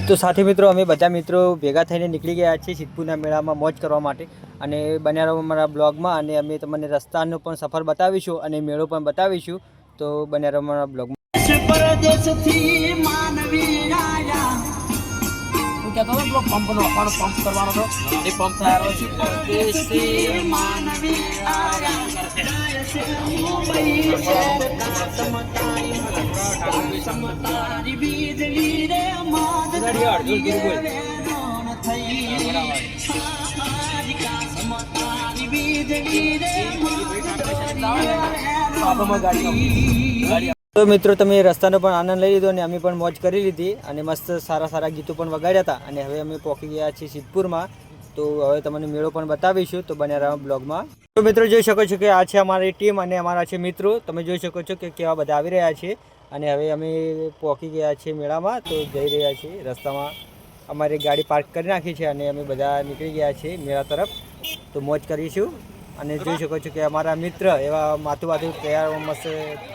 તો સાથે મિત્રો અમે બધા મિત્રો ભેગા થઈને નીકળી ગયા છીએ સિદ્ધપુરના મેળામાં મોજ કરવા માટે અને બન્યા રહો અમારા બ્લોગમાં અને અમે તમને રસ્તાનો પણ સફર બતાવીશું અને મેળો પણ બતાવીશું તો બન્યા રહો અમારા બ્લોગમાં પરદેશથી માનવી આયા હું કહેતો હતો પેલો પંપનો આપણો પંપ કરવાનો હતો એ પંપ થયો છે પરદેશથી માનવી તો મિત્રો તમે રસ્તાનો પણ આનંદ લઈ લીધો અને અમે પણ મોજ કરી લીધી અને મસ્ત સારા સારા ગીતો પણ વગાડ્યા હતા અને હવે અમે પહોંચી ગયા છીએ સિદ્ધપુરમાં તો હવે તમને મેળો પણ બતાવીશું તો બન્યા રહો બ્લોગમાં તો મિત્રો જોઈ શકો છો કે આ છે અમારી ટીમ અને અમારા છે મિત્રો તમે જોઈ શકો છો કે કેવા બધા આવી રહ્યા છે અને હવે અમે પહોંચી ગયા છીએ મેળામાં તો જઈ રહ્યા છીએ રસ્તામાં અમારી ગાડી પાર્ક કરી નાખી છે અને અમે બધા નીકળી ગયા છીએ મેળા તરફ તો મોજ કરીશું અને જોઈ શકો છો કે અમારા મિત્ર એવા માથું તૈયાર મસ્ત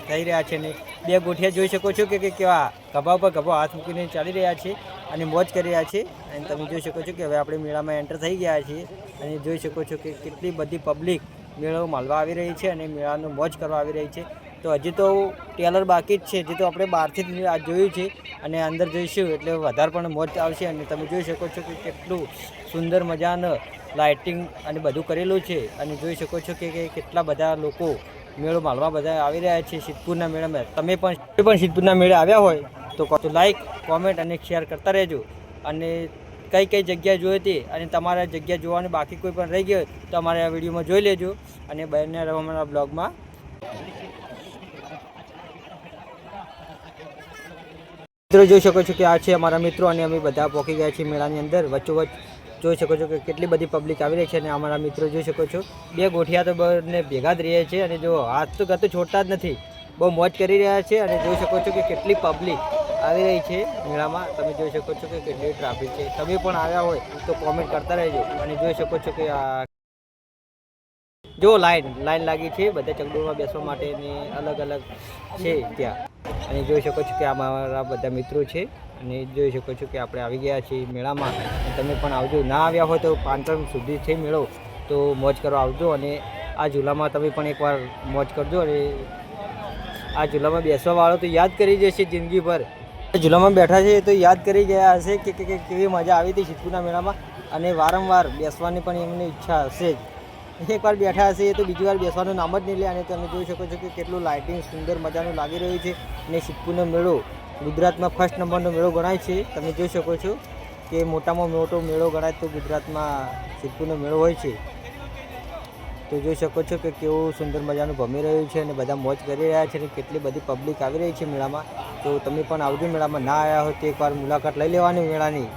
થઈ રહ્યા છે અને બે ગોઠિયા જોઈ શકો છો કે કેવા ગભા ઉપર ગભા હાથ મૂકીને ચાલી રહ્યા છે અને મોજ કરી રહ્યા છે અને તમે જોઈ શકો છો કે હવે આપણે મેળામાં એન્ટર થઈ ગયા છીએ અને જોઈ શકો છો કે કેટલી બધી પબ્લિક મેળો માલવા આવી રહી છે અને મેળાનો મોજ કરવા આવી રહી છે તો હજી તો ટેલર બાકી જ છે હજી તો આપણે બહારથી જ આ જોયું છે અને અંદર જઈશું એટલે વધારે પણ મોજ આવશે અને તમે જોઈ શકો છો કે કેટલું સુંદર મજાનું લાઇટિંગ અને બધું કરેલું છે અને જોઈ શકો છો કે કેટલા બધા લોકો મેળો માલવા બધા આવી રહ્યા છે સિદ્ધપુરના મેળામાં તમે પણ સિદ્ધપુરના મેળે આવ્યા હોય તો લાઈક કોમેન્ટ અને શેર કરતા રહેજો અને કઈ કઈ જગ્યા જોઈ હતી અને તમારા જગ્યા જોવાની બાકી કોઈ પણ રહી ગયો તો અમારે આ વિડીયોમાં જોઈ લેજો અને બન્યા રહો અમારા બ્લોગમાં મિત્રો જોઈ શકો છો કે આ છે અમારા મિત્રો અને અમે બધા પહોંચી ગયા છીએ મેળાની અંદર વચ્ચોવચ્ચ જોઈ શકો છો કે કેટલી બધી પબ્લિક આવી રહી છે અને અમારા મિત્રો જોઈ શકો છો બે ગોઠિયા તો બંને ભેગા જ રહે છે અને જો હાથ તો ગતું છોડતા જ નથી બહુ મોજ કરી રહ્યા છે અને જોઈ શકો છો કે કેટલી પબ્લિક આવી રહી છે મેળામાં તમે જોઈ શકો છો કે કેટલી ટ્રાફિક છે તમે પણ આવ્યા હોય તો કોમેન્ટ કરતા રહેજો અને જોઈ શકો છો કે આ જો લાઈન લાગી છે બધા ચકડોળમાં બેસવા માટેની અલગ અલગ છે ત્યાં અને જોઈ શકો છો કે આ મારા બધા મિત્રો છે અને જોઈ શકો છો કે આપણે આવી ગયા છીએ મેળામાં તમે પણ આવજો ના આવ્યા હોય તો પાંચમ સુધી છે મેળો તો મોજ કરવા આવજો અને આ ઝૂલામાં તમે પણ એકવાર મોજ કરજો અને આ ઝૂલામાં બેસવાવાળો તો યાદ કરી જશે જિંદગીભર ઝૂલામાં બેઠા છે તો યાદ કરી ગયા હશે કે કેવી મજા આવી હતી સિદ્ધપુરના મેળામાં અને વારંવાર બેસવાની પણ એમની ઈચ્છા હશે જ એકવાર બેઠા હશે તો બીજી વાર બેસવાનું નામ જ નહીં લે અને તમે જોઈ શકો છો કે કેટલું લાઇટિંગ સુંદર મજાનું લાગી રહ્યું છે અને સિદ્ધપુરનો મેળો ગુજરાતમાં ફર્સ્ટ નંબરનો મેળો ગણાય છે તમે જોઈ શકો છો કે મોટામાં મોટો મેળો ગણાય તો ગુજરાતમાં સિદ્ધપુરનો મેળો હોય છે તો જોઈ શકો છો કે કેવું સુંદર મજાનું ભમી રહ્યું છે અને બધા મોજ કરી રહ્યા છે અને કેટલી બધી પબ્લિક આવી રહી છે મેળામાં તો તમે પણ આવજો મેળામાં ના આવ્યા હોય તો એકવાર મુલાકાત લઈ લેવાની મેળાની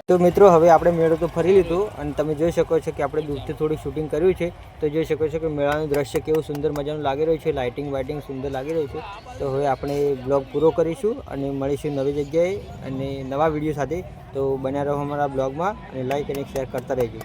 તો મિત્રો હવે આપણે મેળો તો ફરી લીધો અને તમે જોઈ શકો છો કે આપણે દૂરથી થોડું શૂટિંગ કર્યું છે તો જોઈ શકો છો કે મેળાનું દ્રશ્ય કેવું સુંદર મજાનું લાગી રહ્યું છે લાઇટિંગ સુંદર લાગી રહ્યું છે તો હવે આપણે બ્લોગ પૂરો કરીશું અને મળીશું નવી જગ્યાએ અને નવા વિડીયો સાથે તો બન્યા રહો અમારા બ્લોગમાં અને લાઇક અને શેર કરતા રહેજો